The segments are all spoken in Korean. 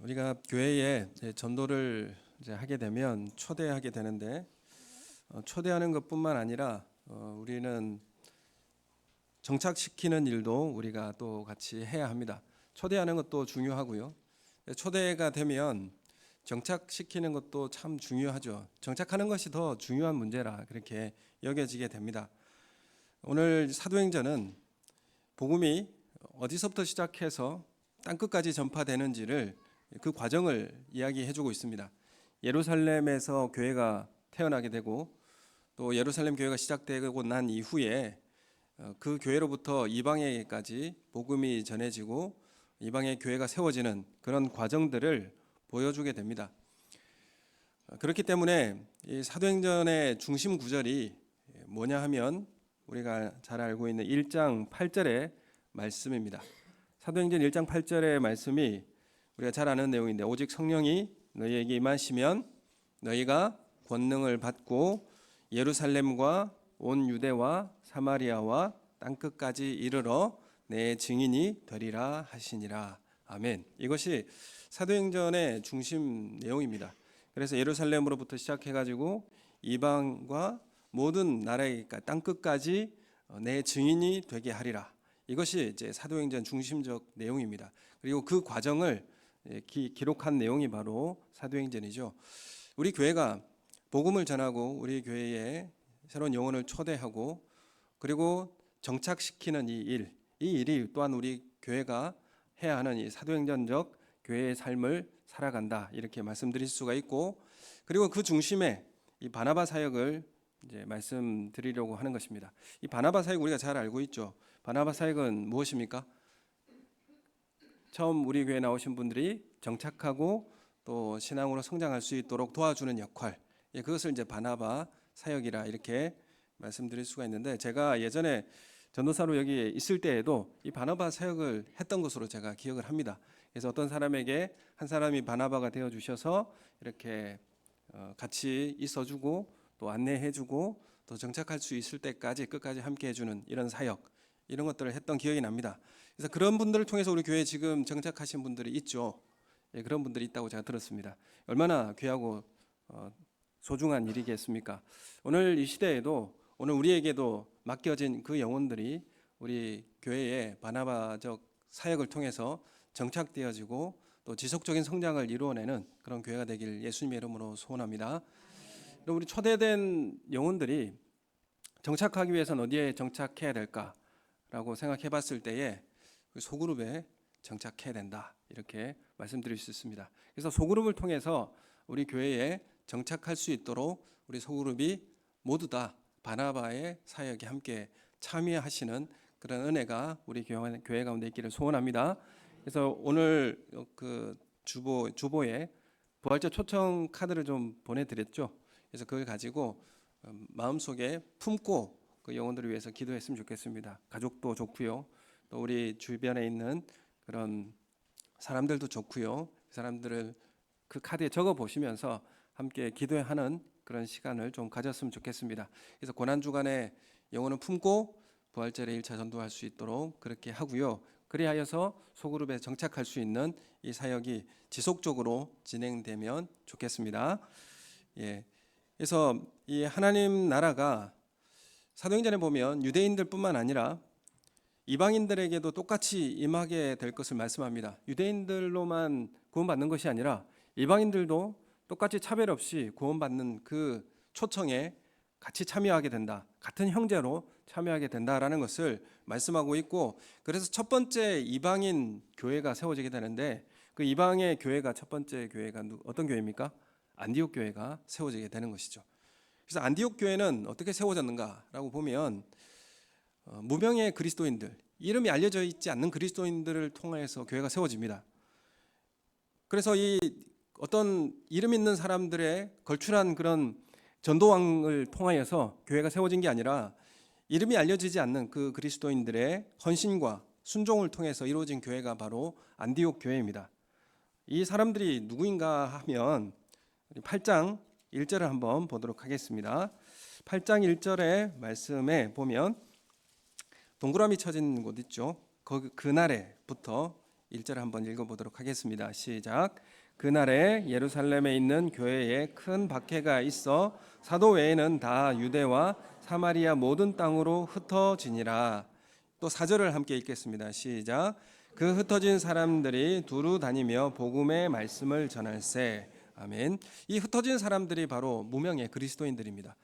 우리가 교회에 이제 전도를 이제 하게 되면 초대하게 되는데 초대하는 것뿐만 아니라 우리는 정착시키는 일도 우리가 또 같이 해야 합니다. 초대하는 것도 중요하고요. 초대가 되면 정착시키는 것도 참 중요하죠. 정착하는 것이 더 중요한 문제라 그렇게 여겨지게 됩니다. 오늘 사도행전은 복음이 어디서부터 시작해서 땅끝까지 전파되는지를 그 과정을 이야기해주고 있습니다. 예루살렘에서 교회가 태어나게 되고 또 예루살렘 교회가 시작되고 난 이후에 그 교회로부터 이방에게까지 복음이 전해지고 이방의 교회가 세워지는 그런 과정들을 보여주게 됩니다. 그렇기 때문에 이 사도행전의 중심 구절이 뭐냐 하면 우리가 잘 알고 있는 1장 8절의 말씀입니다. 사도행전 1장 8절의 말씀이 우리가 잘 아는 내용인데, 오직 성령이 너희에게 임하시면 너희가 권능을 받고 예루살렘과 온 유대와 사마리아와 땅끝까지 이르러 내 증인이 되리라 하시니라. 아멘. 이것이 사도행전의 중심 내용입니다. 그래서 예루살렘으로부터 시작해가지고 이방과 모든 나라의 땅끝까지 내 증인이 되게 하리라. 이것이 이제 사도행전 중심적 내용입니다. 그리고 그 과정을 기록한 내용이 바로 사도행전이죠. 우리 교회가 복음을 전하고 우리 교회에 새로운 영혼을 초대하고 그리고 정착시키는 이 일이 또한 우리 교회가 해야 하는 이 사도행전적 교회의 삶을 살아간다, 이렇게 말씀드릴 수가 있고, 그리고 그 중심에 이 바나바 사역을 이제 말씀드리려고 하는 것입니다. 이 바나바 사역 우리가 잘 알고 있죠. 바나바 사역은 무엇입니까? 처음 우리 교회에 나오신 분들이 정착하고 또 신앙으로 성장할 수 있도록 도와주는 역할, 그것을 이제 바나바 사역이라 이렇게 말씀드릴 수가 있는데, 제가 예전에 전도사로 여기 있을 때에도 이 바나바 사역을 했던 것으로 제가 기억을 합니다. 그래서 어떤 사람에게 한 사람이 바나바가 되어 주셔서 이렇게 같이 있어주고 또 안내해주고 또 정착할 수 있을 때까지 끝까지 함께 해주는 이런 사역, 이런 것들을 했던 기억이 납니다. 그래서 그런 분들을 통해서 우리 교회에 지금 정착하신 분들이 있죠. 그런 분들이 있다고 제가 들었습니다. 얼마나 귀하고 소중한 일이겠습니까? 오늘 이 시대에도 오늘 우리에게도 맡겨진 그 영혼들이 우리 교회의 바나바적 사역을 통해서 정착되어지고 또 지속적인 성장을 이루어내는 그런 교회가 되길 예수님의 이름으로 소원합니다. 우리 초대된 영혼들이 정착하기 위해서는 어디에 정착해야 될까라고 생각해 봤을 때에 소그룹에 정착해야 된다, 이렇게 말씀드릴 수 있습니다. 그래서 소그룹을 통해서 우리 교회에 정착할 수 있도록 우리 소그룹이 모두 다 바나바의 사역에 함께 참여하시는 그런 은혜가 우리 교회 가운데 있기를 소원합니다. 그래서 오늘 그 주보에 부활절 초청 카드를 좀 보내드렸죠. 그래서 그걸 가지고 마음속에 품고 그 영혼들을 위해서 기도했으면 좋겠습니다. 가족도 좋고요, 또 우리 주변에 있는 그런 사람들도 좋고요. 그 사람들을 그 카드에 적어 보시면서 함께 기도하는 그런 시간을 좀 가졌으면 좋겠습니다. 그래서 고난주간에 영혼을 품고 부활절에 1차 전도할 수 있도록 그렇게 하고요. 그리하여서 소그룹에 정착할 수 있는 이 사역이 지속적으로 진행되면 좋겠습니다. 그래서 이 하나님 나라가 사도행전에 보면 유대인들뿐만 아니라 이방인들에게도 똑같이 임하게 될 것을 말씀합니다. 유대인들로만 구원받는 것이 아니라 이방인들도 똑같이 차별 없이 구원받는 그 초청에 같이 참여하게 된다, 같은 형제로 참여하게 된다라는 것을 말씀하고 있고, 그래서 첫 번째 이방인 교회가 세워지게 되는데, 그 이방의 교회가 첫 번째 교회가 어떤 교회입니까? 안디옥 교회가 세워지게 되는 것이죠. 그래서 안디옥 교회는 어떻게 세워졌는가라고 보면 무명의 그리스도인들, 이름이 알려져 있지 않는 그리스도인들을 통해서 교회가 세워집니다. 그래서 이 어떤 이름 있는 사람들의 걸출한 그런 전도왕을 통하여서 교회가 세워진 게 아니라 이름이 알려지지 않는 그 그리스도인들의 헌신과 순종을 통해서 이루어진 교회가 바로 안디옥 교회입니다. 이 사람들이 누구인가 하면 8장 1절을 한번 보도록 하겠습니다. 8장 1절의 말씀에 보면 동그라미 쳐진 곳 있죠. 그날에부터 1절 한번 읽어보도록 하겠습니다. 시작. 그날에 예루살렘에 있는 교회에 큰 박해가 있어 사도 외에는 다 유대와 사마리아 모든 땅으로 흩어지니라. 또 4절을 함께 읽겠습니다. 시작. 그 흩어진 사람들이 두루 다니며 복음의 말씀을 전할세. 아멘. 이 흩어진 사람들이 바로 무명의 그리스도인들입니다.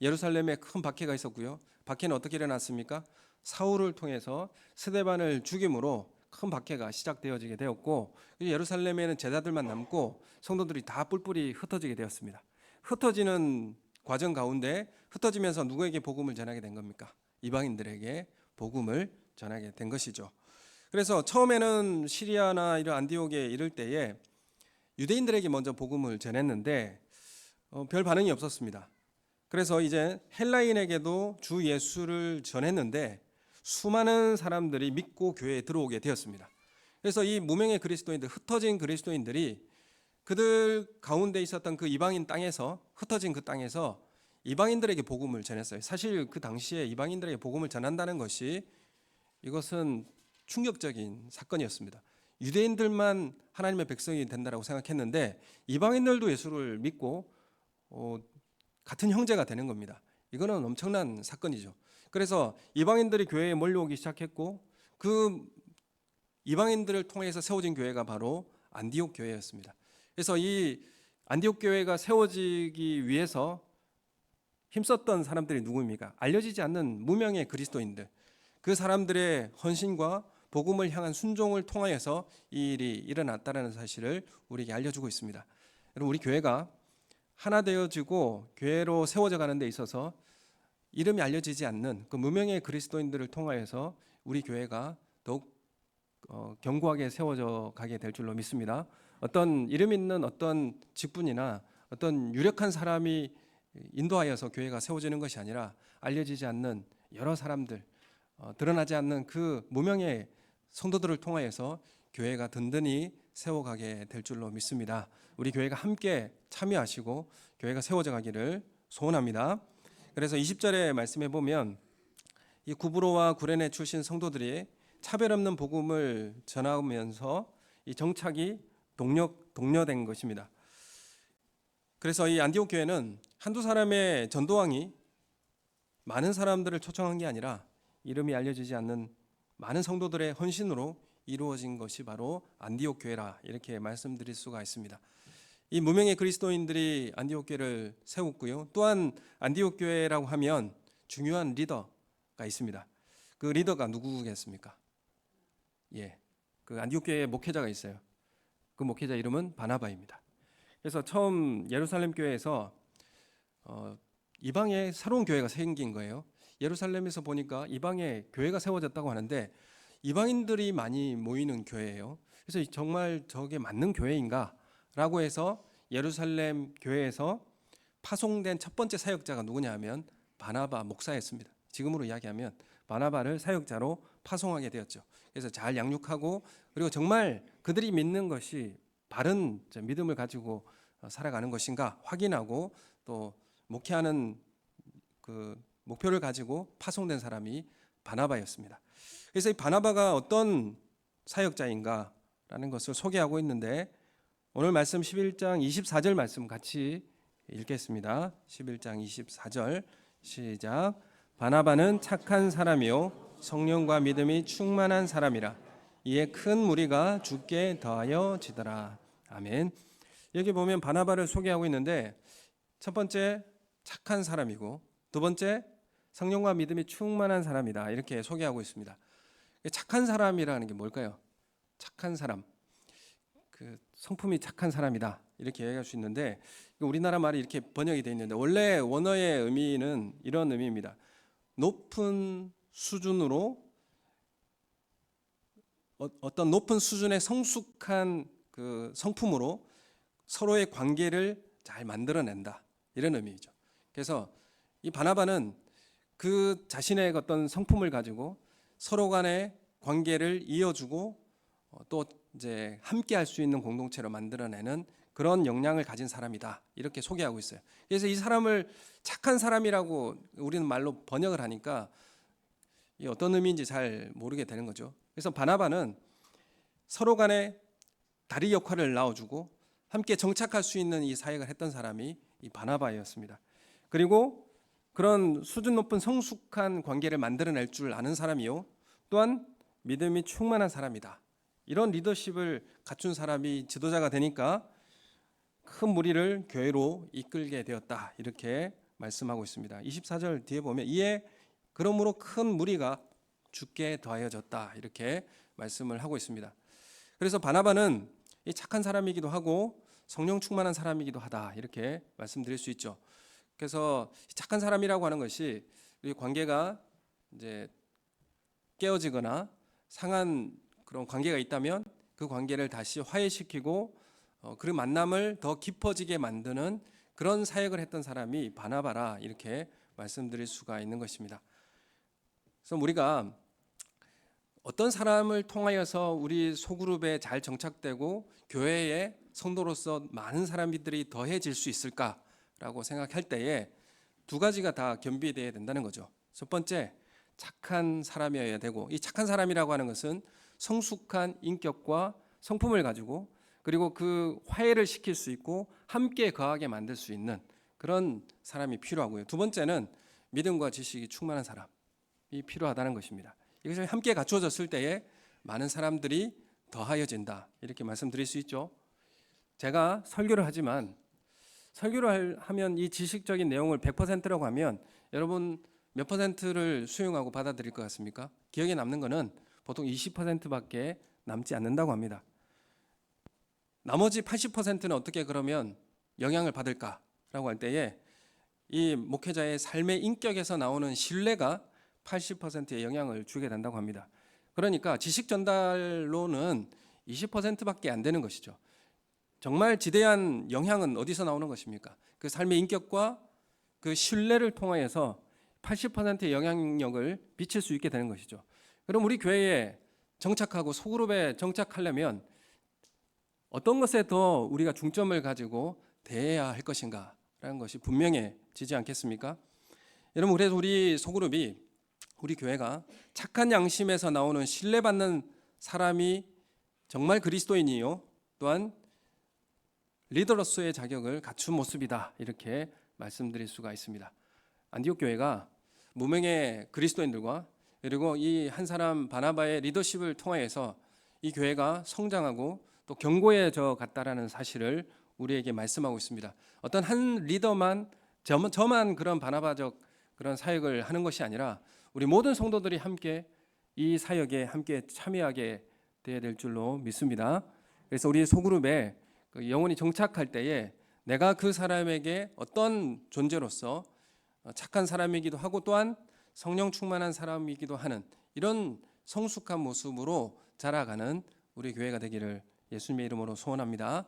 예루살렘에 큰 박해가 있었고요. 박해는 어떻게 일어났습니까? 사울을 통해서 스데반을 죽임으로 큰 박해가 시작되어지게 되었고, 예루살렘에는 제자들만 남고 성도들이 다 뿔뿔이 흩어지게 되었습니다. 흩어지는 과정 가운데 흩어지면서 누구에게 복음을 전하게 된 겁니까? 이방인들에게 복음을 전하게 된 것이죠. 그래서 처음에는 시리아나 이런 안디옥에 이를 때에 유대인들에게 먼저 복음을 전했는데 별 반응이 없었습니다. 그래서 이제 헬라인에게도 주 예수를 전했는데 수많은 사람들이 믿고 교회에 들어오게 되었습니다. 그래서 이 무명의 그리스도인들, 흩어진 그리스도인들이 그들 가운데 있었던 그 이방인 땅에서, 흩어진 그 땅에서 이방인들에게 복음을 전했어요. 사실 그 당시에 이방인들에게 복음을 전한다는 것이 이것은 충격적인 사건이었습니다. 유대인들만 하나님의 백성이 된다라고 생각했는데 이방인들도 예수를 믿고 같은 형제가 되는 겁니다. 이거는 엄청난 사건이죠. 그래서 이방인들이 교회에 몰려오기 시작했고 그 이방인들을 통해서 세워진 교회가 바로 안디옥 교회였습니다. 그래서 이 안디옥 교회가 세워지기 위해서 힘썼던 사람들이 누구입니까? 알려지지 않는 무명의 그리스도인들. 그 사람들의 헌신과 복음을 향한 순종을 통하여서 이 일이 일어났다는 사실을 우리에게 알려주고 있습니다. 여러분, 우리 교회가 하나 되어지고 교회로 세워져 가는 데 있어서 이름이 알려지지 않는 그 무명의 그리스도인들을 통하여서 우리 교회가 더욱 견고하게 세워져 가게 될 줄로 믿습니다. 어떤 이름 있는 어떤 직분이나 어떤 유력한 사람이 인도하여서 교회가 세워지는 것이 아니라 알려지지 않는 여러 사람들, 드러나지 않는 그 무명의 성도들을 통하여서 교회가 든든히 세워가게 될 줄로 믿습니다. 우리 교회가 함께 참여하시고 교회가 세워져 가기를 소원합니다. 그래서 20절에 말씀해 보면 이 구브로와 구레네 출신 성도들이 차별 없는 복음을 전하면서 이 정착이 독려된 것입니다. 그래서 이 안디옥 교회는 한두 사람의 전도왕이 많은 사람들을 초청한 게 아니라 이름이 알려지지 않는 많은 성도들의 헌신으로 이루어진 것이 바로 안디옥 교회라 이렇게 말씀드릴 수가 있습니다. 이 무명의 그리스도인들이 안디옥 교회를 세웠고요. 또한 안디옥 교회라고 하면 중요한 리더가 있습니다. 그 리더가 누구겠습니까? 그 안디옥 교회에 목회자가 있어요. 그 목회자 이름은 바나바입니다. 그래서 처음 예루살렘 교회에서 이방에 새로운 교회가 생긴 거예요. 예루살렘에서 보니까 이방에 교회가 세워졌다고 하는데 이방인들이 많이 모이는 교회예요. 그래서 정말 저게 맞는 교회인가? 라고 해서 예루살렘 교회에서 파송된 첫 번째 사역자가 누구냐 하면 바나바 목사였습니다. 지금으로 이야기하면 바나바를 사역자로 파송하게 되었죠. 그래서 잘 양육하고 그리고 정말 그들이 믿는 것이 바른 믿음을 가지고 살아가는 것인가 확인하고 또 목회하는 그 목표를 가지고 파송된 사람이 바나바였습니다. 그래서 이 바나바가 어떤 사역자인가라는 것을 소개하고 있는데 오늘 말씀 11장 24절 말씀 같이 읽겠습니다. 11장 24절 시작. 바나바는 착한 사람이요 성령과 믿음이 충만한 사람이라 이에 큰 무리가 주께 더하여 지더라. 아멘. 여기 보면 바나바를 소개하고 있는데 첫 번째 착한 사람이고 두 번째 성령과 믿음이 충만한 사람이다 이렇게 소개하고 있습니다. 착한 사람이라는 게 뭘까요? 착한 사람, 그 성품이 착한 사람이다 이렇게 얘기할 수 있는데 우리나라 말이 이렇게 번역이 되어 있는데 원래 원어의 의미는 이런 의미입니다. 높은 수준으로 어떤 높은 수준의 성숙한 그 성품으로 서로의 관계를 잘 만들어낸다 이런 의미죠. 그래서 이 바나바는 그 자신의 어떤 성품을 가지고 서로 간의 관계를 이어주고 또 이제 함께 할 수 있는 공동체로 만들어내는 그런 역량을 가진 사람이다 이렇게 소개하고 있어요. 그래서 이 사람을 착한 사람이라고 우리는 말로 번역을 하니까 어떤 의미인지 잘 모르게 되는 거죠. 그래서 바나바는 서로 간에 다리 역할을 나눠주고 함께 정착할 수 있는 이 사역을 했던 사람이 이 바나바였습니다. 그리고 그런 수준 높은 성숙한 관계를 만들어낼 줄 아는 사람이요, 또한 믿음이 충만한 사람이다. 이런 리더십을 갖춘 사람이 지도자가 되니까 큰 무리를 교회로 이끌게 되었다, 이렇게 말씀하고 있습니다. 24절 뒤에 보면 이에 그러므로 큰 무리가 주께 더하여졌다, 이렇게 말씀을 하고 있습니다. 그래서 바나바는 이 착한 사람이기도 하고 성령 충만한 사람이기도 하다, 이렇게 말씀드릴 수 있죠. 그래서 착한 사람이라고 하는 것이 우리 관계가 이제 깨어지거나 상한 그런 관계가 있다면 그 관계를 다시 화해시키고 그 만남을 더 깊어지게 만드는 그런 사역을 했던 사람이 바나바라, 이렇게 말씀드릴 수가 있는 것입니다. 그래서 우리가 어떤 사람을 통하여서 우리 소그룹에 잘 정착되고 교회에 성도로서 많은 사람들이 더해질 수 있을까라고 생각할 때에 두 가지가 다 겸비되어야 된다는 거죠. 첫 번째, 착한 사람이어야 되고, 이 착한 사람이라고 하는 것은 성숙한 인격과 성품을 가지고 그리고 그 화해를 시킬 수 있고 함께 거하게 만들 수 있는 그런 사람이 필요하고요. 두 번째는 믿음과 지식이 충만한 사람이 필요하다는 것입니다. 이것이 함께 갖추어졌을 때에 많은 사람들이 더하여진다, 이렇게 말씀드릴 수 있죠. 제가 설교를 하지만 설교를 하면 이 지식적인 내용을 100%라고 하면 여러분 몇 퍼센트를 수용하고 받아들일 것 같습니까? 기억에 남는 것은 보통 20%밖에 남지 않는다고 합니다. 나머지 80%는 어떻게 그러면 영향을 받을까라고 할 때에 이 목회자의 삶의 인격에서 나오는 신뢰가 80%의 영향을 주게 된다고 합니다. 그러니까 지식 전달로는 20%밖에 안 되는 것이죠. 정말 지대한 영향은 어디서 나오는 것입니까? 그 삶의 인격과 그 신뢰를 통하여서 80%의 영향력을 미칠 수 있게 되는 것이죠. 그럼 우리 교회에 정착하고 소그룹에 정착하려면 어떤 것에 더 우리가 중점을 가지고 대해야 할 것인가 라는 것이 분명해지지 않겠습니까? 여러분, 그래서 우리 소그룹이, 우리 교회가 착한 양심에서 나오는 신뢰받는 사람이 정말 그리스도인이요, 또한 리더로서의 자격을 갖춘 모습이다, 이렇게 말씀드릴 수가 있습니다. 안디옥 교회가 무명의 그리스도인들과 그리고 이 한 사람 바나바의 리더십을 통하여서 이 교회가 성장하고 또 견고해져 갔다라는 사실을 우리에게 말씀하고 있습니다. 어떤 한 리더만 저만 그런 바나바적 그런 사역을 하는 것이 아니라 우리 모든 성도들이 함께 이 사역에 함께 참여하게 되어야 될 줄로 믿습니다. 그래서 우리 소그룹에 영혼이 정착할 때에 내가 그 사람에게 어떤 존재로서 착한 사람이기도 하고 또한 성령 충만한 사람이기도 하는 이런 성숙한 모습으로 자라가는 우리 교회가 되기를 예수님의 이름으로 소원합니다.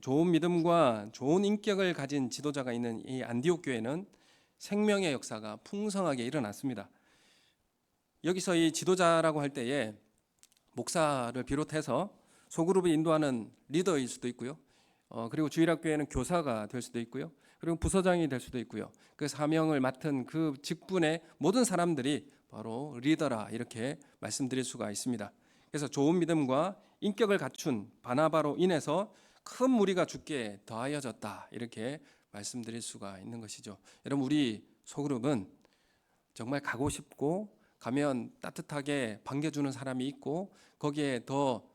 좋은 믿음과 좋은 인격을 가진 지도자가 있는 이 안디옥 교회는 생명의 역사가 풍성하게 일어났습니다. 여기서 이 지도자라고 할 때에 목사를 비롯해서 소그룹을 인도하는 리더일 수도 있고요. 그리고 주일학교에는 교사가 될 수도 있고요. 그리고 부서장이 될 수도 있고요. 그 사명을 맡은 그 직분의 모든 사람들이 바로 리더라, 이렇게 말씀드릴 수가 있습니다. 그래서 좋은 믿음과 인격을 갖춘 바나바로 인해서 큰 무리가 주께 더하여졌다, 이렇게 말씀드릴 수가 있는 것이죠. 여러분, 우리 소그룹은 정말 가고 싶고 가면 따뜻하게 반겨주는 사람이 있고 거기에 더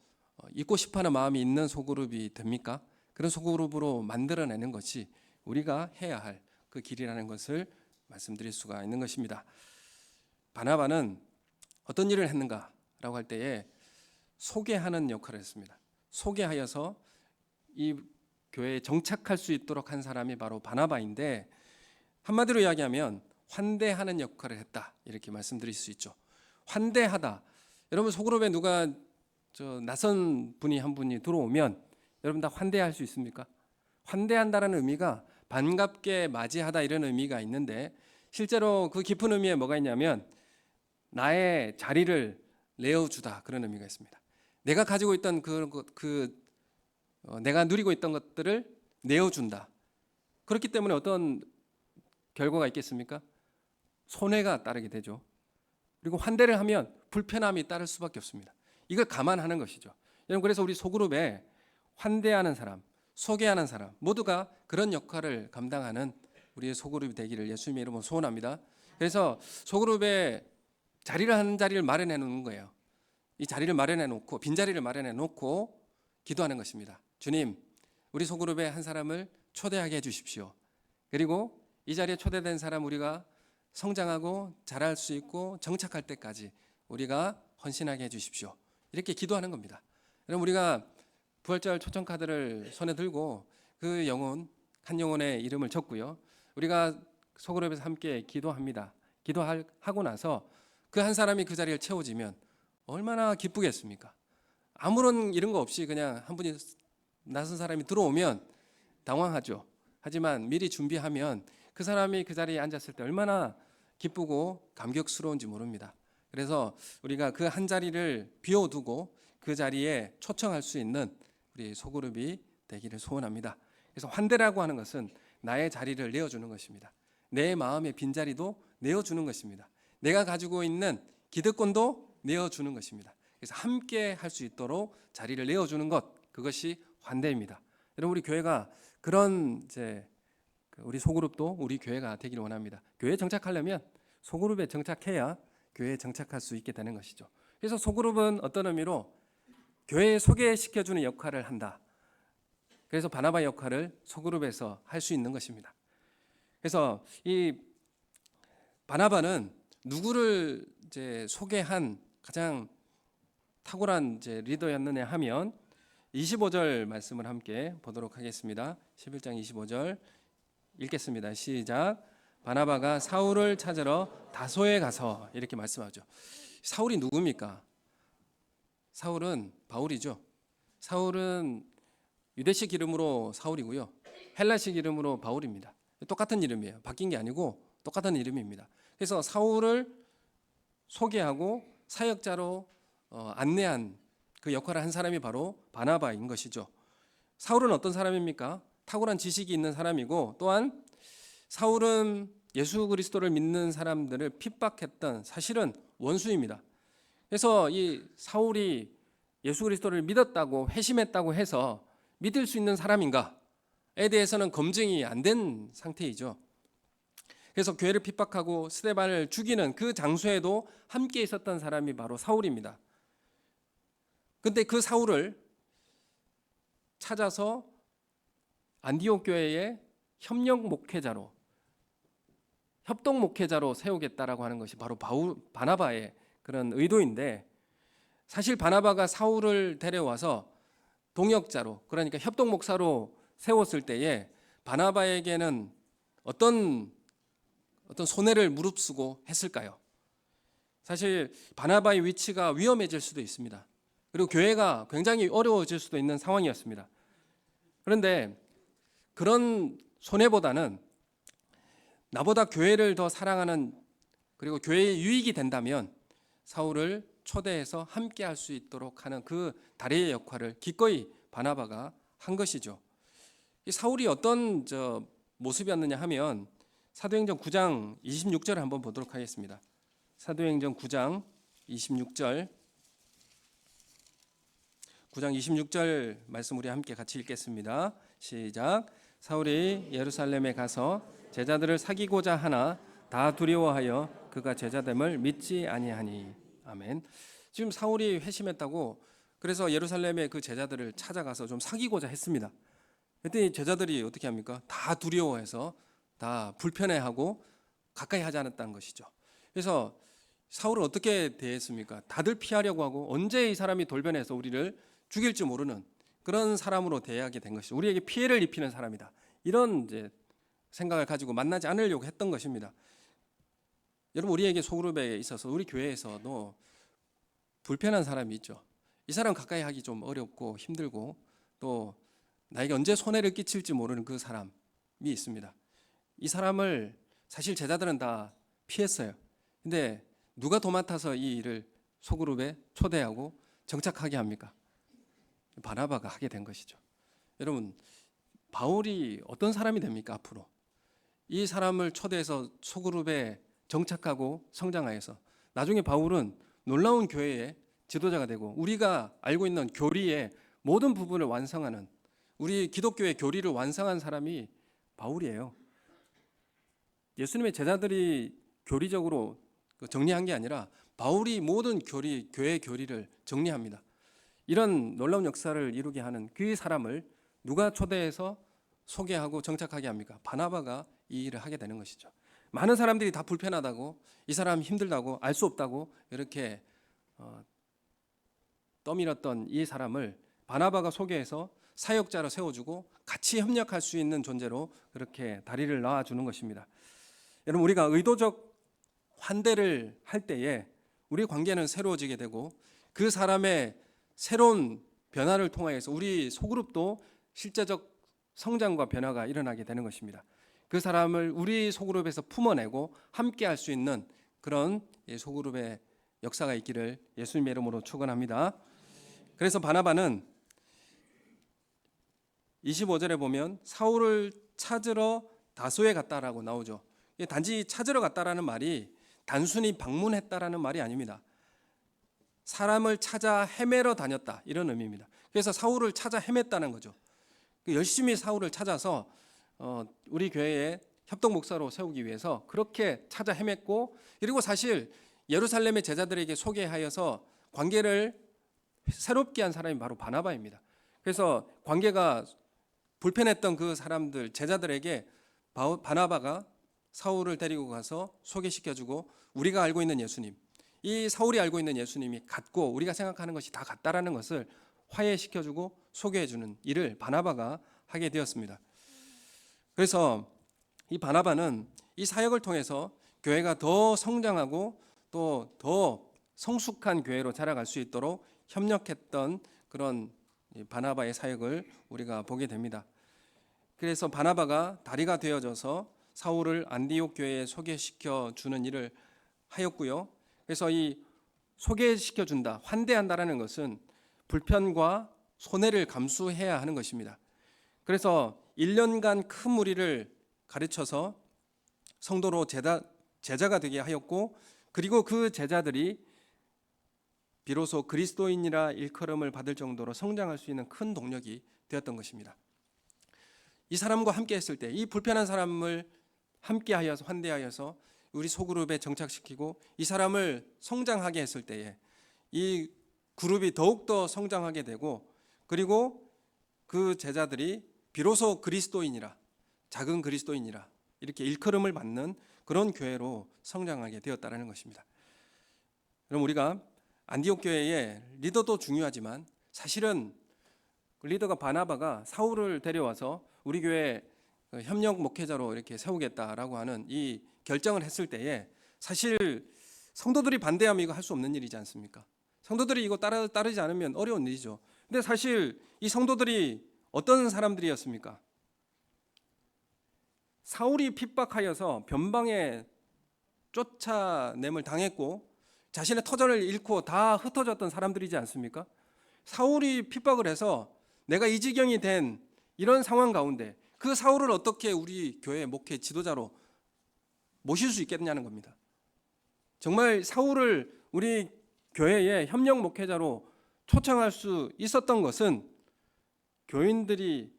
있고 싶어하는 마음이 있는 소그룹이 됩니까? 그런 소그룹으로 만들어내는 것이 우리가 해야 할 그 길이라는 것을 말씀드릴 수가 있는 것입니다. 바나바는 어떤 일을 했는가라고 할 때에 소개하는 역할을 했습니다. 소개하여서 이 교회에 정착할 수 있도록 한 사람이 바로 바나바인데, 한마디로 이야기하면 환대하는 역할을 했다, 이렇게 말씀드릴 수 있죠. 환대하다. 여러분, 소그룹에 누가 낯선 분이 한 분이 들어오면 여러분 다 환대할 수 있습니까? 환대한다라는 의미가 반갑게 맞이하다, 이런 의미가 있는데 실제로 그 깊은 의미에 뭐가 있냐면 나의 자리를 내어주다, 그런 의미가 있습니다. 내가 가지고 있던 내가 누리고 있던 것들을 내어준다. 그렇기 때문에 어떤 결과가 있겠습니까? 손해가 따르게 되죠. 그리고 환대를 하면 불편함이 따를 수밖에 없습니다. 이걸 감안하는 것이죠. 여러분, 그래서 우리 소그룹에 환대하는 사람, 소개하는 사람 모두가 그런 역할을 감당하는 우리의 소그룹이 되기를 예수님의 이름으로 소원합니다. 그래서 소그룹에 한 자리를 마련해 놓는 거예요. 이 자리를 마련해 놓고, 빈자리를 마련해 놓고 기도하는 것입니다. 주님, 우리 소그룹에 한 사람을 초대하게 해 주십시오. 그리고 이 자리에 초대된 사람 우리가 성장하고 자랄 수 있고 정착할 때까지 우리가 헌신하게 해 주십시오. 이렇게 기도하는 겁니다. 여러분, 우리가 부활절 초청 카드를 손에 들고 그 영혼, 한 영혼의 이름을 적고요, 우리가 소그룹에서 함께 기도합니다. 기도하고 나서 그 한 사람이 그 자리를 채워지면 얼마나 기쁘겠습니까? 아무런 이런 거 없이 그냥 한 분이 낯선 사람이 들어오면 당황하죠. 하지만 미리 준비하면 그 사람이 그 자리에 앉았을 때 얼마나 기쁘고 감격스러운지 모릅니다. 그래서 우리가 그 한 자리를 비워두고 그 자리에 초청할 수 있는 우리 소그룹이 되기를 소원합니다. 그래서 환대라고 하는 것은 나의 자리를 내어주는 것입니다. 내 마음의 빈자리도 내어주는 것입니다. 내가 가지고 있는 기득권도 내어주는 것입니다. 그래서 함께 할 수 있도록 자리를 내어주는 것, 그것이 환대입니다. 여러분, 우리 교회가 그런 우리 소그룹도 우리 교회가 되기를 원합니다. 교회에 정착하려면 소그룹에 정착해야 교회에 정착할 수 있게 되는 것이죠. 그래서 소그룹은 어떤 의미로 교회에 소개시켜주는 역할을 한다. 그래서 바나바 역할을 소그룹에서 할 수 있는 것입니다. 그래서 이 바나바는 누구를 소개한 가장 탁월한 리더였느냐 하면 25절 말씀을 함께 보도록 하겠습니다. 11장 25절 읽겠습니다. 시작. 바나바가 사울을 찾으러 다소에 가서, 이렇게 말씀하죠. 사울이 누굽니까? 사울은 바울이죠. 사울은 유대식 이름으로 사울이고요, 헬라식 이름으로 바울입니다. 똑같은 이름이에요. 바뀐 게 아니고 똑같은 이름입니다. 그래서 사울을 소개하고 사역자로 안내한 그 역할을 한 사람이 바로 바나바인 것이죠. 사울은 어떤 사람입니까? 탁월한 지식이 있는 사람이고, 또한 사울은 예수 그리스도를 믿는 사람들을 핍박했던 사실은 원수입니다. 그래서 이 사울이 예수 그리스도를 믿었다고 회심했다고 해서 믿을 수 있는 사람인가에 대해서는 검증이 안 된 상태이죠. 그래서 교회를 핍박하고 스데반을 죽이는 그 장소에도 함께 있었던 사람이 바로 사울입니다. 그런데 그 사울을 찾아서 안디옥 교회의 협동 목회자로 세우겠다라고 하는 것이 바로 바나바의 그런 의도인데, 사실 바나바가 사울을 데려와서 동역자로, 그러니까 협동 목사로 세웠을 때에 바나바에게는 어떤 손해를 무릅쓰고 했을까요? 사실 바나바의 위치가 위험해질 수도 있습니다. 그리고 교회가 굉장히 어려워질 수도 있는 상황이었습니다. 그런데 그런 손해보다는 나보다 교회를 더 사랑하는, 그리고 교회에 유익이 된다면 사울을 초대해서 함께 할 수 있도록 하는 그 다리의 역할을 기꺼이 바나바가 한 것이죠. 이 사울이 어떤 모습이었느냐 하면 사도행전 9장 26절을 한번 보도록 하겠습니다. 사도행전 9장 26절 말씀 우리 함께 같이 읽겠습니다. 시작. 사울이 예루살렘에 가서 제자들을 사귀고자 하나 다 두려워하여 그가 제자됨을 믿지 아니하니. 아멘. 지금 사울이 회심했다고 그래서 예루살렘의 그 제자들을 찾아가서 좀 사귀고자 했습니다. 그랬더니 제자들이 어떻게 합니까? 다 두려워해서 다 불편해하고 가까이 하지 않았다는 것이죠. 그래서 사울은 어떻게 대했습니까? 다들 피하려고 하고, 언제 이 사람이 돌변해서 우리를 죽일지 모르는 그런 사람으로 대하게 된 것이죠. 우리에게 피해를 입히는 사람이다, 이런 생각을 가지고 만나지 않으려고 했던 것입니다. 여러분, 우리에게 소그룹에 있어서 우리 교회에서도 불편한 사람이 있죠. 이 사람 가까이 하기 좀 어렵고 힘들고, 또 나에게 언제 손해를 끼칠지 모르는 그 사람이 있습니다. 이 사람을 사실 제자들은 다 피했어요. 근데 누가 도맡아서 이 일을 소그룹에 초대하고 정착하게 합니까? 바나바가 하게 된 것이죠. 여러분, 바울이 어떤 사람이 됩니까? 앞으로 이 사람을 초대해서 소그룹에 정착하고 성장하여서 나중에 바울은 놀라운 교회의 지도자가 되고 우리가 알고 있는 교리의 모든 부분을 완성하는, 우리 기독교의 교리를 완성한 사람이 바울이에요. 예수님의 제자들이 교리적으로 정리한 게 아니라 바울이 모든 교회 교리를 정리합니다. 이런 놀라운 역사를 이루게 하는 그 사람을 누가 초대해서 소개하고 정착하게 합니까? 바나바가 이 일을 하게 되는 것이죠. 많은 사람들이 다 불편하다고, 이 사람 힘들다고, 알 수 없다고 이렇게 떠밀었던 이 사람을 바나바가 소개해서 사역자로 세워주고 같이 협력할 수 있는 존재로 그렇게 다리를 놔주는 것입니다. 여러분, 우리가 의도적 환대를 할 때에 우리 관계는 새로워지게 되고 그 사람의 새로운 변화를 통하여서 우리 소그룹도 실제적 성장과 변화가 일어나게 되는 것입니다. 그 사람을 우리 소그룹에서 품어내고 함께 할 수 있는 그런 소그룹의 역사가 있기를 예수님의 이름으로 축원합니다. 그래서 바나바는 25절에 보면 사울을 찾으러 다소에 갔다라고 나오죠. 단지 찾으러 갔다라는 말이 단순히 방문했다라는 말이 아닙니다. 사람을 찾아 헤매러 다녔다, 이런 의미입니다. 그래서 사울을 찾아 헤맸다는 거죠. 열심히 사울을 찾아서 우리 교회에 협동 목사로 세우기 위해서 그렇게 찾아 헤맸고, 그리고 사실 예루살렘의 제자들에게 소개하여서 관계를 새롭게 한 사람이 바로 바나바입니다. 그래서 관계가 불편했던 그 사람들, 제자들에게 바나바가 사울을 데리고 가서 소개시켜주고, 우리가 알고 있는 예수님, 이 사울이 알고 있는 예수님이 같고 우리가 생각하는 것이 다 같다라는 것을 화해시켜주고 소개해주는 일을 바나바가 하게 되었습니다. 그래서 이 바나바는 이 사역을 통해서 교회가 더 성장하고 또 더 성숙한 교회로 자라갈 수 있도록 협력했던 그런 바나바의 사역을 우리가 보게 됩니다. 그래서 바나바가 다리가 되어져서 사울을 안디옥 교회에 소개시켜 주는 일을 하였고요. 그래서 이 소개시켜 준다, 환대한다라는 것은 불편과 손해를 감수해야 하는 것입니다. 그래서 1년간 큰 무리를 가르쳐서 성도로 제자가 되게 하였고, 그리고 그 제자들이 비로소 그리스도인이라 일컬음을 받을 정도로 성장할 수 있는 큰 동력이 되었던 것입니다. 이 사람과 함께 했을 때, 이 불편한 사람을 함께 하여서 환대하여서 우리 소그룹에 정착시키고 이 사람을 성장하게 했을 때에 이 그룹이 더욱더 성장하게 되고, 그리고 그 제자들이 비로소 그리스도인이라, 작은 그리스도인이라 이렇게 일컬음을 받는 그런 교회로 성장하게 되었다는 것입니다. 그럼 우리가 안디옥 교회의 리더도 중요하지만 사실은 리더가 바나바가 사울을 데려와서 우리 교회 협력 목회자로 이렇게 세우겠다라고 하는 이 결정을 했을 때에 사실 성도들이 반대하면 이거 할 수 없는 일이지 않습니까? 성도들이 이거 따르지 않으면 어려운 일이죠. 근데 사실 이 성도들이 어떤 사람들이었습니까? 사울이 핍박하여서 변방에 쫓아냄을 당했고 자신의 터전을 잃고 다 흩어졌던 사람들이지 않습니까? 사울이 핍박을 해서 내가 이 지경이 된 이런 상황 가운데 그 사울을 어떻게 우리 교회 목회 지도자로 모실 수 있겠냐는 겁니다. 정말 사울을 우리 교회의 협력 목회자로 초청할 수 있었던 것은 교인들이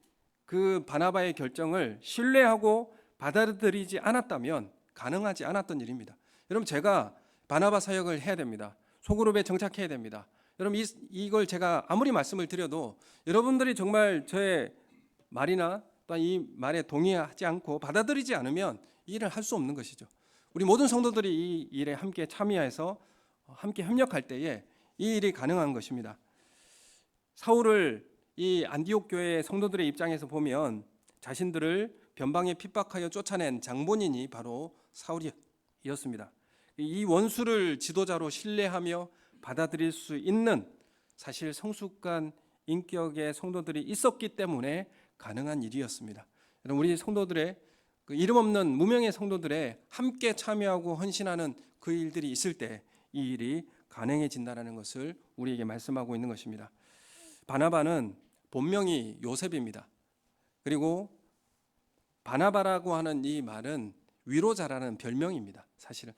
그 바나바의 결정을 신뢰하고 받아들이지 않았다면 가능하지 않았던 일입니다. 여러분, 제가 바나바 사역을 해야 됩니다. 소그룹에 정착해야 됩니다. 여러분, 이걸 제가 아무리 말씀을 드려도 여러분들이 정말 저의 말이나 또 이 말에 동의하지 않고 받아들이지 않으면 이 일을 할 수 없는 것이죠. 우리 모든 성도들이 이 일에 함께 참여해서 함께 협력할 때에 이 일이 가능한 것입니다. 사울을 이 안디옥 교회의 성도들의 입장에서 보면 자신들을 변방에 핍박하여 쫓아낸 장본인이 바로 사울이었습니다. 이 원수를 지도자로 신뢰하며 받아들일 수 있는 사실 성숙한 인격의 성도들이 있었기 때문에 가능한 일이었습니다. 우리 성도들의 그 이름 없는 무명의 성도들의 함께 참여하고 헌신하는 그 일들이 있을 때 이 일이 가능해진다는 것을 우리에게 말씀하고 있는 것입니다. 바나바는 본명이 요셉입니다. 그리고 바나바라고 하는 이 말은 위로자라는 별명입니다. 사실은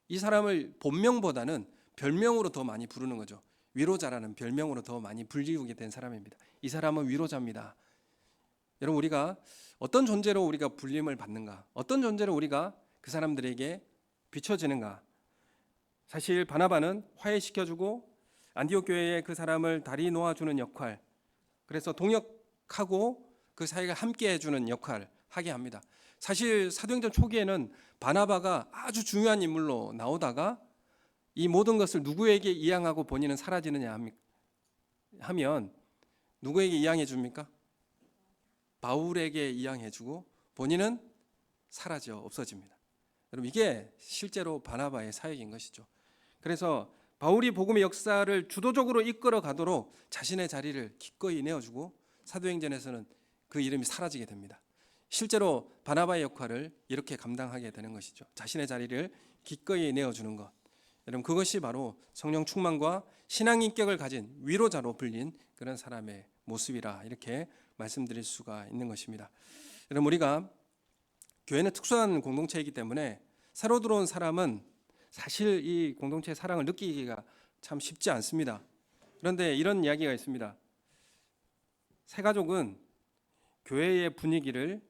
이 사람을 본명보다는 별명으로 더 많이 부르는 거죠. 위로자라는 별명으로 더 많이 불리우게 된 사람입니다. 이 사람은 위로자입니다. 여러분, 우리가 어떤 존재로 우리가 불림을 받는가? 어떤 존재로 우리가 그 사람들에게 비춰지는가? 사실 바나바는 화해시켜주고 안디옥 교회에 그 사람을 다리 놓아주는 역할, 그래서 동역하고 그 사이가 함께 해주는 역할을 하게 합니다. 사실 사도행전 초기에는 바나바가 아주 중요한 인물로 나오다가 이 모든 것을 누구에게 이양하고 본인은 사라지느냐 하면 누구에게 이양해 줍니까? 바울에게 이양해 주고 본인은 사라져 없어집니다. 여러분, 이게 실제로 바나바의 사역인 것이죠. 그래서 바울이 복음의 역사를 주도적으로 이끌어 가도록 자신의 자리를 기꺼이 내어주고 사도행전에서는 그 이름이 사라지게 됩니다. 실제로 바나바의 역할을 이렇게 감당하게 되는 것이죠. 자신의 자리를 기꺼이 내어주는 것. 여러분, 그것이 바로 성령 충만과 신앙 인격을 가진 위로자로 불린 그런 사람의 모습이라 이렇게 말씀드릴 수가 있는 것입니다. 여러분, 우리가 교회는 특수한 공동체이기 때문에 새로 들어온 사람은 사실 이 공동체의 사랑을 느끼기가 참 쉽지 않습니다. 그런데 이런 이야기가 있습니다. 새가족은 교회의 분위기를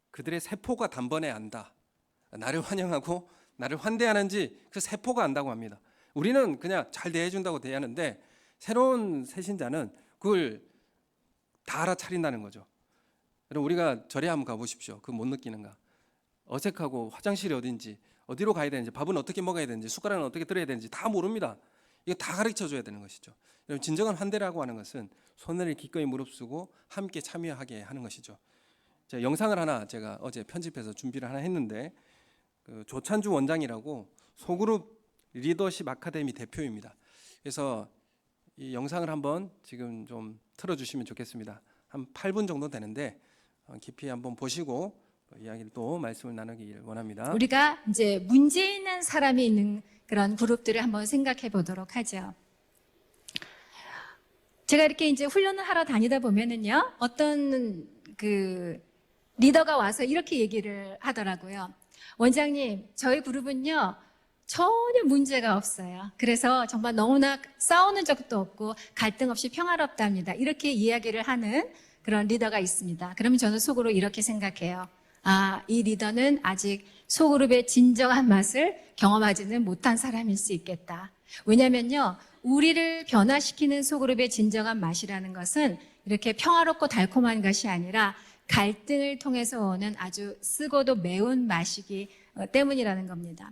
그들의 세포가 단번에 안다. 나를 환영하고 나를 환대하는지 그 세포가 안다고 합니다. 우리는 그냥 잘 대해준다고 대하는데 새로운 새신자는 그걸 다 알아차린다는 거죠. 여러분, 우리가 절에 한번 가보십시오. 그거 못 느끼는가? 어색하고 화장실이 어딘지, 어디로 가야 되는지, 밥은 어떻게 먹어야 되는지, 숟가락은 어떻게 들어야 되는지 다 모릅니다. 이거 다 가르쳐줘야 되는 것이죠. 여러분, 진정한 환대라고 하는 것은 손을 기꺼이 무릅쓰고 함께 참여하게 하는 것이죠. 제가 영상을 하나 제가 어제 편집해서 준비를 하나 했는데 그 조찬주 원장이라고 소그룹 리더십 아카데미 대표입니다. 그래서 이 영상을 한번 지금 좀 틀어주시면 좋겠습니다. 한 8분 정도 되는데 깊이 한번 보시고 이야기를 또 말씀을 나누길 원합니다. 우리가 이제 문제 있는 사람이 있는 그런 그룹들을 한번 생각해 보도록 하죠. 제가 이렇게 이제 훈련을 하러 다니다 보면은요, 어떤 그 리더가 와서 이렇게 얘기를 하더라고요. 원장님, 저희 그룹은요, 전혀 문제가 없어요. 그래서 정말 너무나 싸우는 적도 없고 갈등 없이 평화롭답니다. 이렇게 이야기를 하는 그런 리더가 있습니다. 그러면 저는 속으로 이렇게 생각해요. 아, 이 리더는 아직 소그룹의 진정한 맛을 경험하지는 못한 사람일 수 있겠다. 왜냐면요, 우리를 변화시키는 소그룹의 진정한 맛이라는 것은 이렇게 평화롭고 달콤한 것이 아니라 갈등을 통해서 오는 아주 쓰고도 매운 맛이기 때문이라는 겁니다.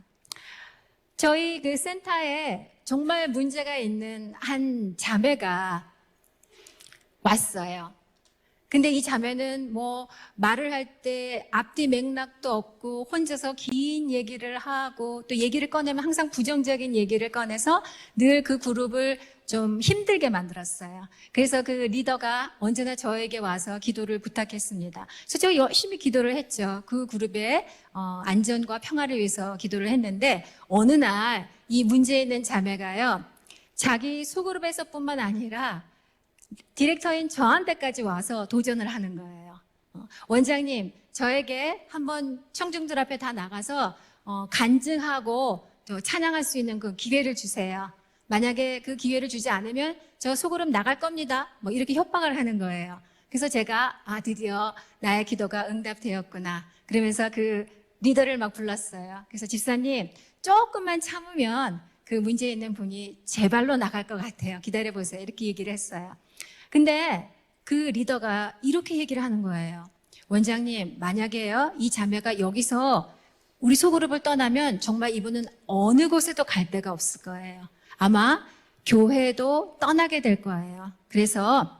저희 그 센터에 정말 문제가 있는 한 자매가 왔어요. 근데 이 자매는 뭐 말을 할 때 앞뒤 맥락도 없고 혼자서 긴 얘기를 하고 또 얘기를 꺼내면 항상 부정적인 얘기를 꺼내서 늘 그 그룹을 좀 힘들게 만들었어요. 그래서 그 리더가 언제나 저에게 와서 기도를 부탁했습니다. 그래서 제가 열심히 기도를 했죠. 그 그룹의 안전과 평화를 위해서 기도를 했는데 어느 날 이 문제 있는 자매가요, 자기 소그룹에서뿐만 아니라 디렉터인 저한테까지 와서 도전을 하는 거예요. 원장님, 저에게 한번 청중들 앞에 다 나가서 간증하고 또 찬양할 수 있는 그 기회를 주세요. 만약에 그 기회를 주지 않으면 저 소그룹 나갈 겁니다. 뭐 이렇게 협박을 하는 거예요. 그래서 제가 드디어 나의 기도가 응답되었구나. 그러면서 그 리더를 막 불렀어요. 그래서 집사님, 조금만 참으면 그 문제 있는 분이 제 발로 나갈 것 같아요. 기다려보세요. 이렇게 얘기를 했어요. 근데 그 리더가 이렇게 얘기를 하는 거예요. 원장님, 만약에요, 이 자매가 여기서 우리 소그룹을 떠나면 정말 이분은 어느 곳에도 갈 데가 없을 거예요. 아마 교회도 떠나게 될 거예요. 그래서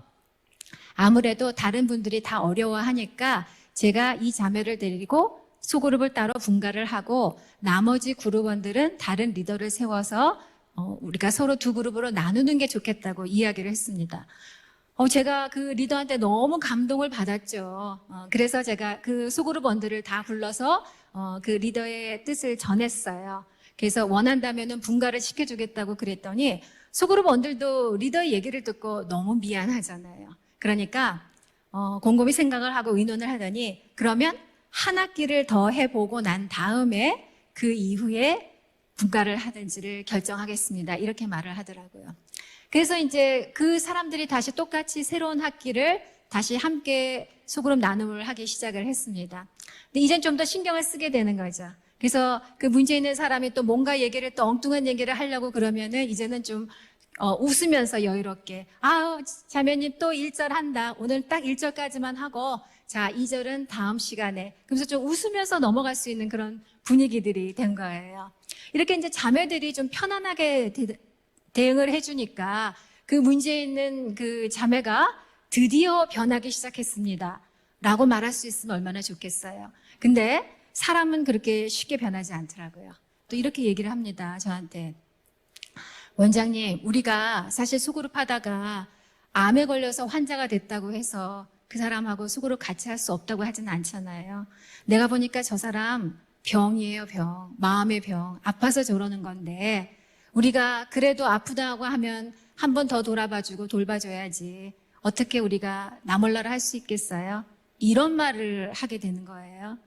아무래도 다른 분들이 다 어려워하니까 제가 이 자매를 데리고 소그룹을 따로 분가를 하고 나머지 그룹원들은 다른 리더를 세워서 우리가 서로 두 그룹으로 나누는 게 좋겠다고 이야기를 했습니다. 제가 그 리더한테 너무 감동을 받았죠. 그래서 제가 그 소그룹원들을 다 불러서 그 리더의 뜻을 전했어요. 그래서 원한다면은 분가를 시켜주겠다고 그랬더니 소그룹원들도 리더의 얘기를 듣고 너무 미안하잖아요. 그러니까 곰곰이 생각을 하고 의논을 하더니 그러면 한 학기를 더 해보고 난 다음에 그 이후에 분가를 하든지를 결정하겠습니다. 이렇게 말을 하더라고요. 그래서 이제 그 사람들이 다시 똑같이 새로운 학기를 다시 함께 소그룹 나눔을 하기 시작을 했습니다. 근데 이젠 좀 더 신경을 쓰게 되는 거죠. 그래서 그 문제 있는 사람이 또 뭔가 얘기를 또 엉뚱한 얘기를 하려고 그러면은 이제는 좀 웃으면서 여유롭게 자매님 또 1절 한다. 오늘 딱 1절까지만 하고 자 2절은 다음 시간에. 그래서 좀 웃으면서 넘어갈 수 있는 그런 분위기들이 된 거예요. 이렇게 이제 자매들이 좀 편안하게 대응을 해주니까 그 문제 있는 그 자매가 드디어 변하기 시작했습니다. 라고 말할 수 있으면 얼마나 좋겠어요. 근데 사람은 그렇게 쉽게 변하지 않더라고요. 또 이렇게 얘기를 합니다. 저한테. 원장님, 우리가 사실 소그룹 하다가 암에 걸려서 환자가 됐다고 해서 그 사람하고 소그룹 같이 할 수 없다고 하진 않잖아요. 내가 보니까 저 사람 병이에요, 병. 마음의 병. 아파서 저러는 건데 우리가 그래도 아프다고 하면 한 번 더 돌아봐주고 돌봐줘야지. 어떻게 우리가 나몰라라 할 수 있겠어요? 이런 말을 하게 되는 거예요.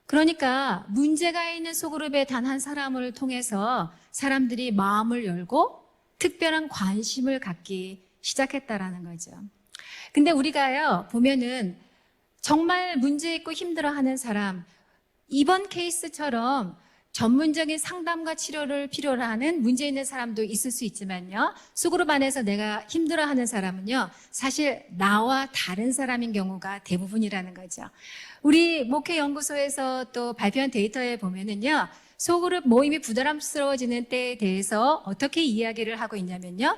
그러니까 문제가 있는 소그룹의 단 한 사람을 통해서 사람들이 마음을 열고 특별한 관심을 갖기 시작했다라는 거죠. 근데 우리가요, 보면은 정말 문제 있고 힘들어하는 사람, 이번 케이스처럼 전문적인 상담과 치료를 필요로 하는 문제 있는 사람도 있을 수 있지만요. 소그룹 안에서 내가 힘들어하는 사람은요. 사실 나와 다른 사람인 경우가 대부분이라는 거죠. 우리 목회연구소에서 또 발표한 데이터에 보면은요. 소그룹 모임이 부담스러워지는 때에 대해서 어떻게 이야기를 하고 있냐면요.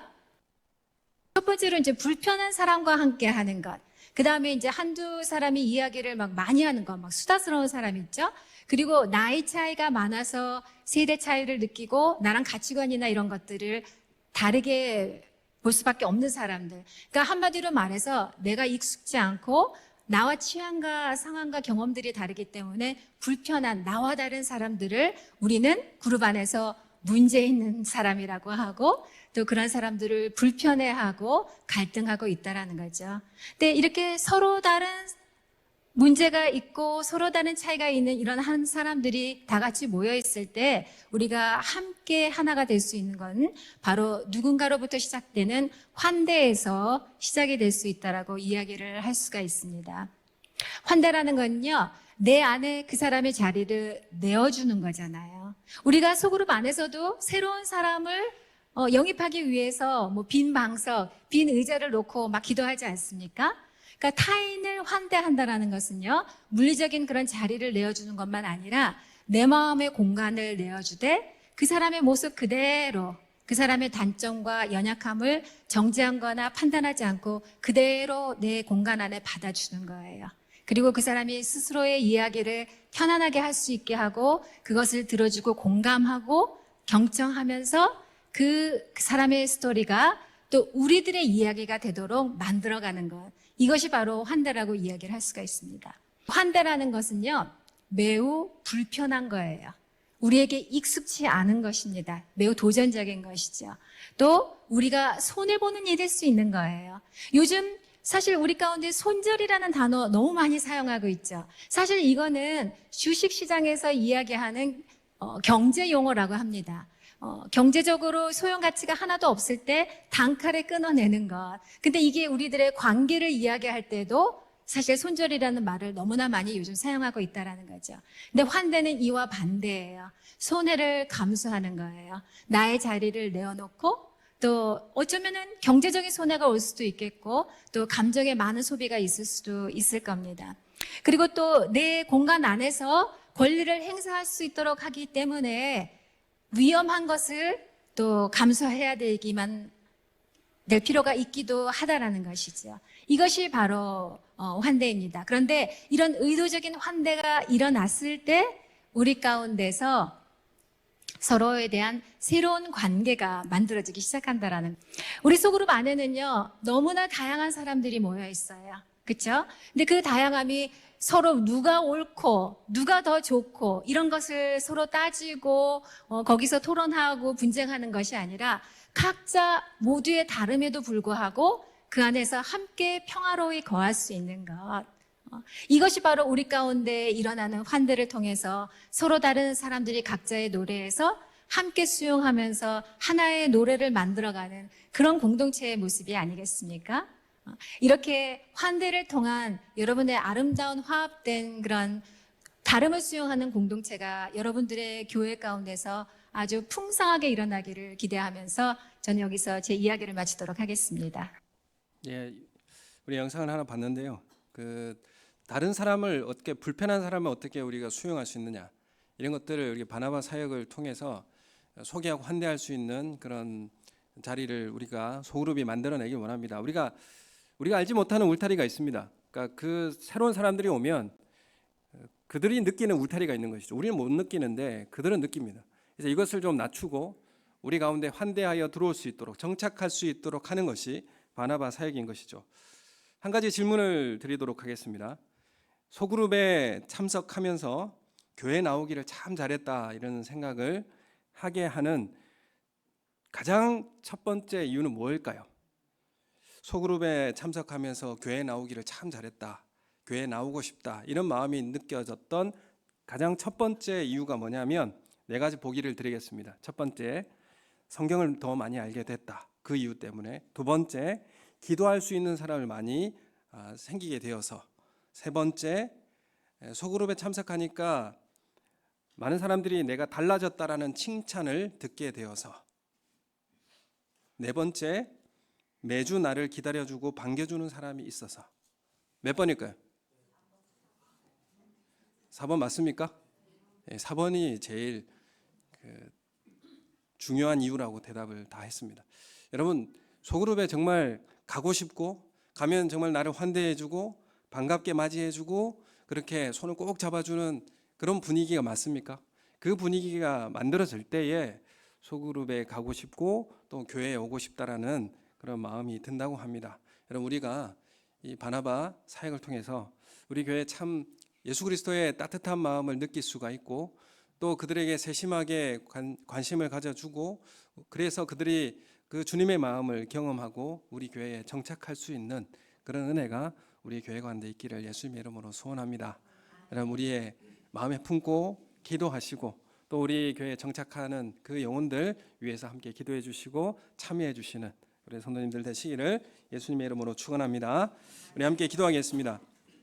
첫 번째로 이제 불편한 사람과 함께 하는 것. 그 다음에 이제 한두 사람이 이야기를 막 많이 하는 것, 막 수다스러운 사람 있죠? 그리고 나이 차이가 많아서 세대 차이를 느끼고 나랑 가치관이나 이런 것들을 다르게 볼 수밖에 없는 사람들. 그러니까 한마디로 말해서 내가 익숙지 않고 나와 취향과 상황과 경험들이 다르기 때문에 불편한 나와 다른 사람들을 우리는 그룹 안에서 문제 있는 사람이라고 하고 또 그런 사람들을 불편해하고 갈등하고 있다라는 거죠. 근데 이렇게 서로 다른 문제가 있고 서로 다른 차이가 있는 이런 한 사람들이 다 같이 모여 있을 때 우리가 함께 하나가 될 수 있는 건 바로 누군가로부터 시작되는 환대에서 시작이 될 수 있다라고 이야기를 할 수가 있습니다. 환대라는 건요, 내 안에 그 사람의 자리를 내어주는 거잖아요. 우리가 소그룹 안에서도 새로운 사람을 영입하기 위해서 뭐 빈 방석, 빈 의자를 놓고 막 기도하지 않습니까? 그러니까 타인을 환대한다라는 것은요, 물리적인 그런 자리를 내어주는 것만 아니라 내 마음의 공간을 내어주되 그 사람의 모습 그대로 그 사람의 단점과 연약함을 정죄하거나 판단하지 않고 그대로 내 공간 안에 받아주는 거예요. 그리고 그 사람이 스스로의 이야기를 편안하게 할 수 있게 하고 그것을 들어주고 공감하고 경청하면서 그 사람의 스토리가 또 우리들의 이야기가 되도록 만들어가는 것. 이것이 바로 환대라고 이야기를 할 수가 있습니다. 환대라는 것은요, 매우 불편한 거예요. 우리에게 익숙치 않은 것입니다. 매우 도전적인 것이죠. 또 우리가 손해보는 일일 수 있는 거예요. 요즘 사실 우리 가운데 손절이라는 단어 너무 많이 사용하고 있죠. 사실 이거는 주식시장에서 이야기하는 경제 용어라고 합니다. 경제적으로 소용 가치가 하나도 없을 때 단칼에 끊어내는 것. 근데 이게 우리들의 관계를 이야기할 때도 사실 손절이라는 말을 너무나 많이 요즘 사용하고 있다라는 거죠. 근데 환대는 이와 반대예요. 손해를 감수하는 거예요. 나의 자리를 내어놓고 또 어쩌면은 경제적인 손해가 올 수도 있겠고 또 감정의 많은 소비가 있을 수도 있을 겁니다. 그리고 또 내 공간 안에서 권리를 행사할 수 있도록 하기 때문에 위험한 것을 또 감수해야 되기만 될 필요가 있기도 하다라는 것이죠. 이것이 바로 환대입니다. 그런데 이런 의도적인 환대가 일어났을 때 우리 가운데서 서로에 대한 새로운 관계가 만들어지기 시작한다라는. 우리 소그룹 안에는요, 너무나 다양한 사람들이 모여 있어요. 그렇죠? 근데 그 다양함이 서로 누가 옳고 누가 더 좋고 이런 것을 서로 따지고 거기서 토론하고 분쟁하는 것이 아니라 각자 모두의 다름에도 불구하고 그 안에서 함께 평화로이 거할 수 있는 것. 이것이 바로 우리 가운데 일어나는 환대를 통해서 서로 다른 사람들이 각자의 노래에서 함께 수용하면서 하나의 노래를 만들어가는 그런 공동체의 모습이 아니겠습니까? 이렇게 환대를 통한 여러분의 아름다운 화합된 그런 다름을 수용하는 공동체가 여러분들의 교회 가운데서 아주 풍성하게 일어나기를 기대하면서 저는 여기서 제 이야기를 마치도록 하겠습니다. 예, 우리 영상을 하나 봤는데요. 다른 사람을 어떻게 불편한 사람을 어떻게 우리가 수용할 수 있느냐 이런 것들을 우리 바나바 사역을 통해서 소개하고 환대할 수 있는 그런 자리를 우리가 소그룹이 만들어내기 원합니다. 우리가 알지 못하는 울타리가 있습니다. 그러니까 그 새로운 사람들이 오면 그들이 느끼는 울타리가 있는 것이죠. 우리는 못 느끼는데 그들은 느낍니다. 그래서 이것을 좀 낮추고 우리 가운데 환대하여 들어올 수 있도록 정착할 수 있도록 하는 것이 바나바 사역인 것이죠. 한 가지 질문을 드리도록 하겠습니다. 소그룹에 참석하면서 교회 나오기를 참 잘했다 이런 생각을 하게 하는 가장 첫 번째 이유는 뭘까요? 소그룹에 참석하면서 교회 나오기를 참 잘했다, 교회 나오고 싶다 이런 마음이 느껴졌던 가장 첫 번째 이유가 뭐냐면 네 가지 보기를 드리겠습니다. 첫 번째, 성경을 더 많이 알게 됐다. 그 이유 때문에. 두 번째, 기도할 수 있는 사람을 많이 생기게 되어서. 세 번째, 소그룹에 참석하니까 많은 사람들이 내가 달라졌다라는 칭찬을 듣게 되어서. 네 번째, 매주 나를 기다려주고 반겨주는 사람이 있어서. 몇 번일까요? 4번 맞습니까? 4번이 제일 중요한 이유라고 대답을 다 했습니다. 여러분, 소그룹에 정말 가고 싶고 가면 정말 나를 환대해주고 반갑게 맞이해주고 그렇게 손을 꼭 잡아주는 그런 분위기가 맞습니까? 그 분위기가 만들어질 때에 소그룹에 가고 싶고 또 교회에 오고 싶다라는 그런 마음이 든다고 합니다. 여러분, 우리가 이 바나바 사역을 통해서 우리 교회에 참 예수 그리스도의 따뜻한 마음을 느낄 수가 있고 또 그들에게 세심하게 관심을 가져주고 그래서 그들이 그 주님의 마음을 경험하고 우리 교회에 정착할 수 있는 그런 은혜가 우리 교회 가운데 있기를 예수님의 이름으로 소원합니다. 여러분, 우리의 마음에 품고 기도하시고 또 우리 교회에 정착하는 그 영혼들 위해서 함께 기도해 주시고 참여해 주시는 우리 성도님들 되시기를 예수님의 이름으로 축원합니다. 우리 함께 기도하겠습니다.